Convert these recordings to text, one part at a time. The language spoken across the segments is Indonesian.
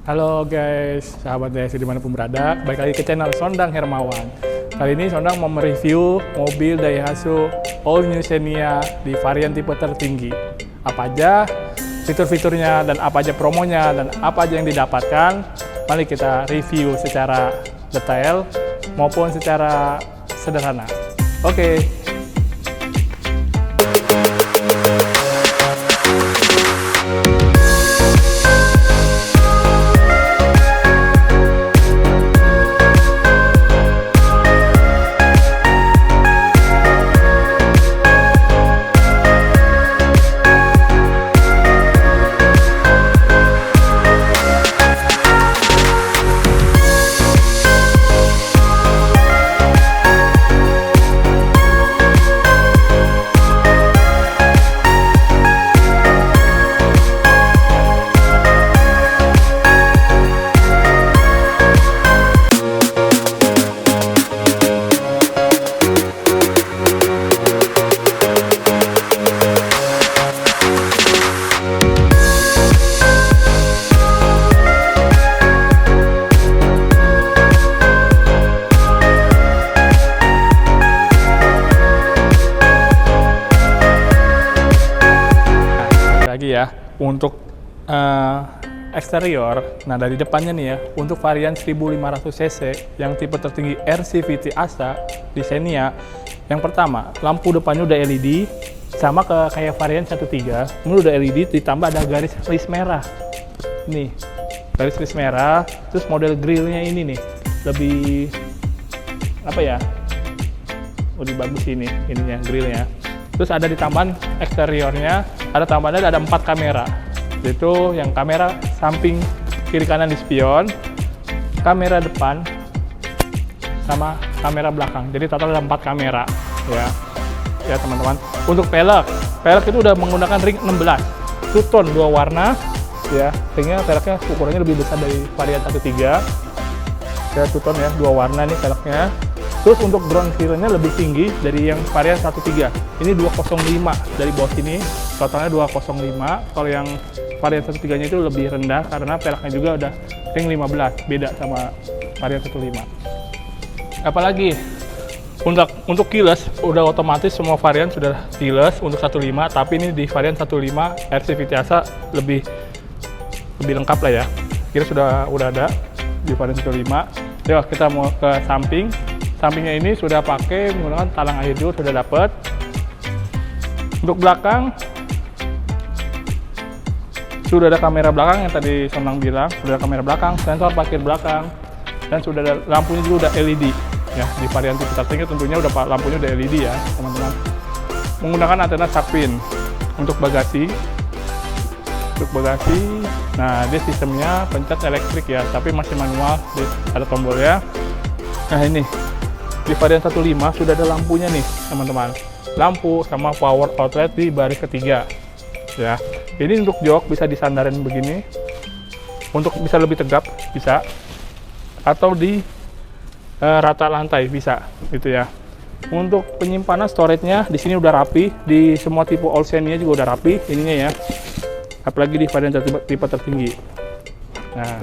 Halo guys, sahabat DSI dimanapun berada, balik lagi ke channel Sondang Hermawan. Kali ini Sondang mau mereview mobil Daihatsu All New Xenia di varian tipe tertinggi. Apa aja fitur-fiturnya dan apa aja promonya dan apa aja yang didapatkan, mari kita review secara detail maupun secara sederhana. Oke. Ya untuk eksterior, nah dari depannya nih ya, untuk varian 1500 cc yang tipe tertinggi RCVT ASA di Xenia, yang pertama lampu depannya udah LED sama kayak varian 13, ini udah LED ditambah ada garis list merah, nih garis list merah, terus model grillnya ini nih lebih apa ya, lebih bagus ini ininya grillnya. Terus ada di tambahan eksteriornya, ada tambahannya ada 4 kamera. Itu yang kamera samping kiri kanan di spion, kamera depan, sama kamera belakang. Jadi total ada 4 kamera ya. Ya teman-teman. Untuk pelek itu udah menggunakan ring 16. Two tone 2 warna ya. Ringnya peleknya ukurannya lebih besar dari varian 13. Ya two tone ya, 2 warna nih peleknya. Terus untuk ground clearance-nya lebih tinggi dari yang varian 13. Ini 205 dari bawah sini, totalnya 205. Kalau yang varian 13-nya itu lebih rendah karena peleknya juga udah ring 15, beda sama varian 15. Apalagi untuk keyless, udah otomatis semua varian sudah keyless untuk 15, tapi ini di varian 15 RCVT ASA lebih lengkap lah ya. Kira udah ada di varian 15. Yuk kita mau ke samping. Sampingnya ini sudah pakai menggunakan talang air juga sudah dapat. Untuk belakang sudah ada kamera belakang yang tadi Sondang bilang, sudah ada kamera belakang, sensor parkir belakang, dan sudah ada lampunya juga udah LED. Ya, di varian tipe tertinggi tentunya udah lampunya udah LED ya, teman-teman. Menggunakan antena shark fin untuk bagasi. Untuk bagasi, nah dia sistemnya pencet elektrik ya, tapi masih manual, ada tombolnya. Nah ini di varian 15 sudah ada lampunya nih teman-teman, lampu sama power outlet di baris ketiga ya. Ini untuk jok bisa disandarin begini untuk bisa lebih tegap bisa, atau di rata lantai bisa gitu ya. Untuk penyimpanan storage-nya di sini udah rapi, di semua tipe All Xenia juga udah rapi ininya ya, apalagi di varian tipe tertinggi. Nah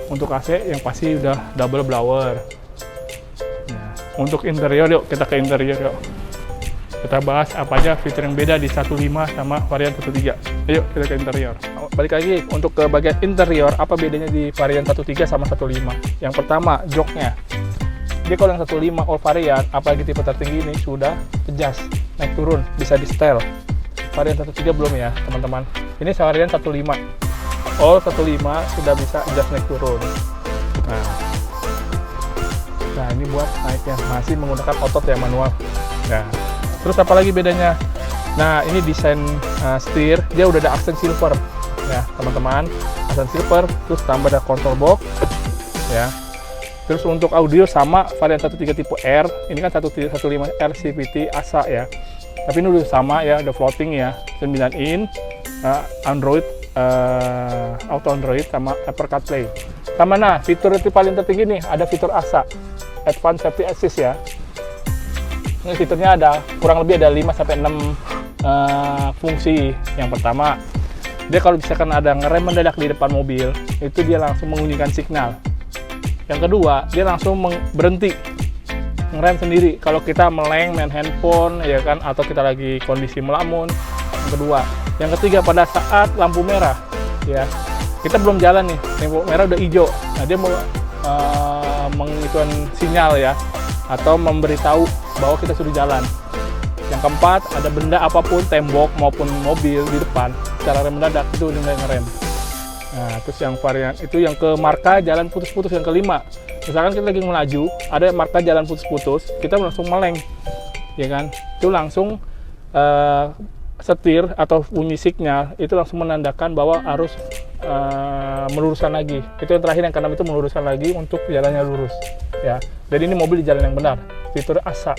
untuk AC yang pasti udah double blower. Untuk interior, yuk kita ke interior yuk. Kita bahas apa aja fitur yang beda di 15 sama varian 13. Ayo kita ke interior. Balik lagi untuk ke bagian interior, apa bedanya di varian 13 sama 15? Yang pertama, joknya. Jadi kalau yang 15 all varian, apalagi tipe tertinggi ini sudah adjust, naik turun, bisa di setel. Varian 13 belum ya teman-teman. Ini varian 15. All 15 sudah bisa adjust naik turun. Nah ini buat naiknya masih menggunakan otot yang manual. Nah, terus apa lagi bedanya? Nah ini desain setir, dia udah ada aksen silver ya teman-teman, aksen silver, terus tambah ada control box ya. Terus untuk audio sama varian 13 tipe R, ini kan 15 RCVT ASA ya, tapi ini udah sama ya, udah floating ya, 9 in, Android, auto Android sama Apple CarPlay. Sama nah fitur itu paling tertinggi nih, ada fitur ASA Advanced Safety Assist ya. Ini fiturnya ada kurang lebih ada 5-6 fungsi. Yang pertama Dia kalau misalkan ada ngerem mendadak di depan mobil, itu dia langsung membunyikan signal. Yang kedua, dia langsung berhenti, ngerem sendiri. Kalau kita meleng main handphone, ya kan, atau kita lagi kondisi melamun. Yang kedua, yang ketiga pada saat lampu merah, ya kita belum jalan nih, lampu merah udah hijau. Nah dia mau mengitukan sinyal ya, atau memberitahu bahwa kita sudah jalan. Yang keempat, ada benda apapun, tembok maupun mobil di depan, secara rem mendadak itu udah ngerem. Nah, terus yang varian itu yang ke marka jalan putus-putus yang kelima. Misalkan kita lagi melaju, ada marka jalan putus-putus, kita langsung meleng, ya kan? Itu langsung setir atau bunyi signal itu langsung menandakan bahwa harus meluruskan lagi. Itu yang terakhir yang keenam, itu meluruskan lagi untuk jalannya lurus, ya. Jadi ini mobil di jalan yang benar. Fitur ASA.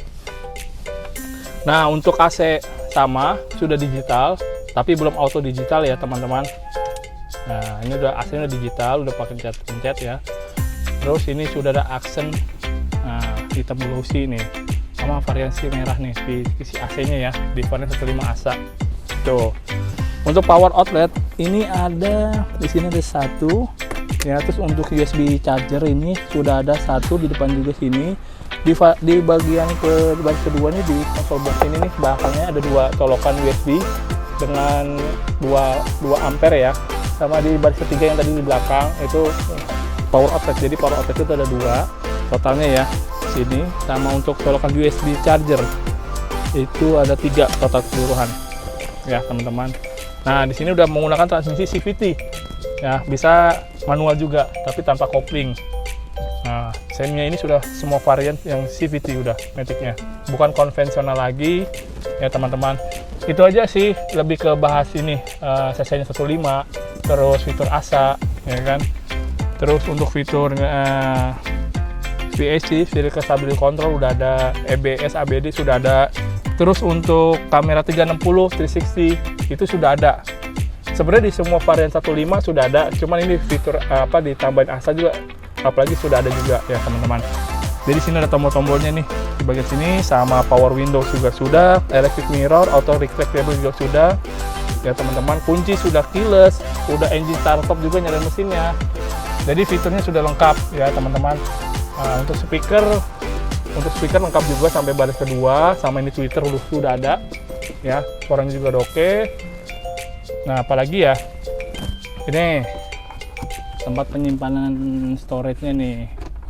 Nah, untuk AC sama, sudah digital, tapi belum auto digital ya teman-teman. Nah, ini udah AC-nya digital, udah pakai pencet ya. Terus ini sudah ada aksen hitam glossy nih, sama variasi merah nih di isi AC-nya ya, di varian 15 ASA. Tuh. Untuk power outlet ini ada di sini ada satu, ya. Terus untuk USB charger ini sudah ada satu di depan juga sini. Di bagian kedua nih di konsol box ini nih belakangnya ada dua colokan USB dengan 2 ampere ya, sama di baris ketiga yang tadi di belakang itu power outlet. Jadi power outlet itu ada 2 totalnya ya sini, sama untuk colokan USB charger itu ada 3 total keseluruhan ya teman-teman. Nah di sini udah menggunakan transmisi CVT ya, bisa manual juga tapi tanpa kopling. Nah, Xenia ini sudah semua varian yang CVT udah Matic-nya, bukan konvensional lagi ya teman-teman. Itu aja sih, lebih ke bahas ini CC-nya 15, terus fitur ASA ya kan. Terus untuk fitur VSC, Vehicle Stability Control udah ada, EBS, ABD sudah ada. Terus untuk kamera 360, 360 itu sudah ada. Sebenarnya di semua varian 15 sudah ada, cuman ini fitur ditambahin ASA juga, apalagi sudah ada juga ya teman-teman. Jadi sini ada tombol-tombolnya nih di bagian sini, sama power window juga sudah, electric mirror, auto retractable juga sudah ya teman-teman. Kunci sudah keyless, udah engine start stop juga nyalain mesinnya. Jadi fiturnya sudah lengkap ya teman-teman. Nah, untuk speaker lengkap juga sampai baris kedua, sama ini tweeter sudah ada ya, suaranya juga udah oke. Nah apalagi ya, ini tempat penyimpanan storage-nya nih,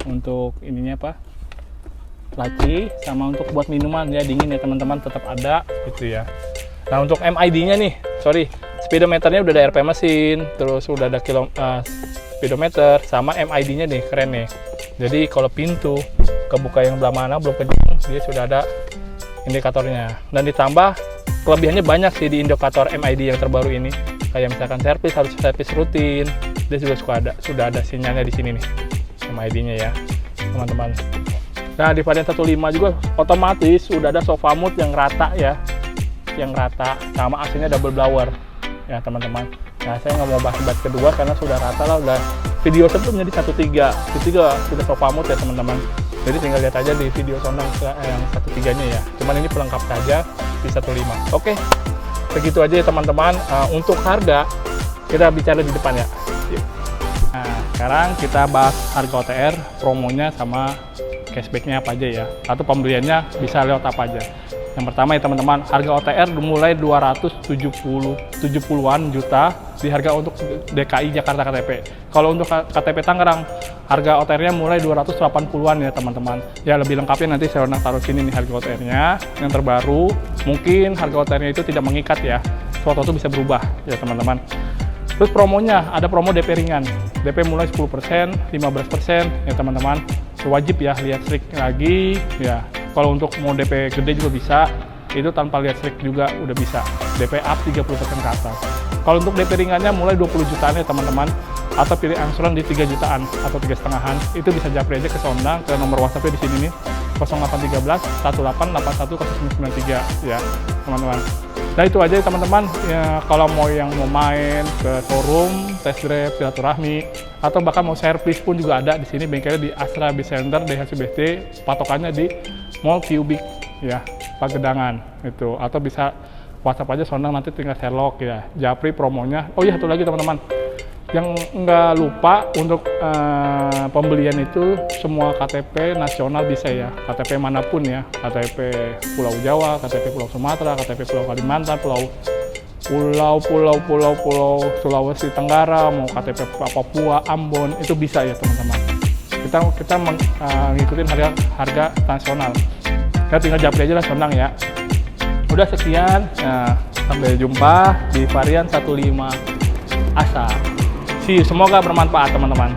untuk ininya laci, sama untuk buat minuman ya dingin ya teman-teman, tetap ada gitu ya. Nah untuk MID-nya nih, speedometernya udah ada RP mesin, terus udah ada speedometer, sama MID-nya nih keren nih. Jadi kalau pintu kebuka yang belah mana belum kencang, dia sudah ada indikatornya. Dan ditambah kelebihannya banyak sih di indikator MID yang terbaru ini, kayak misalkan harus servis rutin. Dia juga sudah ada sinyalnya di sini nih, MID-nya ya teman-teman. Nah di varian 15 juga otomatis sudah ada sofa mode yang rata ya, sama AC-nya double blower ya teman-teman. Nah saya nggak mau bahas kedua karena sudah rata lah, udah video sebelumnya di 13 sudah sofa mode ya teman-teman. Jadi tinggal lihat aja di video sonang yang 13-nya ya. Cuman ini pelengkap saja di 15. Oke, segitu aja ya teman-teman. Untuk harga kita bicara di depan ya. Nah, sekarang kita bahas harga OTR, promonya sama cashbacknya apa aja ya, atau pembeliannya bisa lewat apa aja. Yang pertama ya teman-teman, harga OTR mulai 270-an juta di harga untuk DKI Jakarta KTP. Kalau untuk KTP Tangerang, harga OTR-nya mulai 280-an ya teman-teman. Ya lebih lengkapnya nanti saya taruh sini nih harga OTR-nya yang terbaru. Mungkin harga OTR-nya itu tidak mengikat ya, suatu itu bisa berubah ya teman-teman. Terus promonya, ada promo DP ringan, DP mulai 10%, 15% ya teman-teman. Wajib ya lihat strik lagi ya. Kalau untuk mau DP gede juga bisa, itu tanpa lihat strik juga udah bisa. DP up 30% ke atas. Kalau untuk DP ringannya mulai 20 jutaan ya teman-teman, atau pilih angsuran di 3 jutaan atau 3,5-an, itu bisa japri aja ke Sondang, ke nomor WhatsApp-nya di sini nih, 0813 1881 0993 ya teman-teman. Nah itu aja teman-teman ya, kalau mau mau main ke showroom, test drive, silaturahmi, atau bahkan mau servis pun juga ada di sini. Bengkelnya di Astra Base Center DHCBT, patokannya di Mall Cubic ya, Pagedangan itu, atau bisa WhatsApp aja Sondang, nanti tinggal share log ya. Japri promonya. Oh iya, satu lagi teman-teman, yang nggak lupa untuk pembelian itu semua KTP nasional bisa ya, KTP manapun ya, KTP Pulau Jawa, KTP Pulau Sumatera, KTP Pulau Kalimantan, Pulau Sulawesi Tenggara, mau KTP Papua, Ambon, itu bisa ya teman-teman. Kita ngikutin harga nasional. Kita tinggal japri aja lah Sondang ya. Udah sekian, sampai jumpa di varian 15 ASA. See you, semoga bermanfaat teman-teman.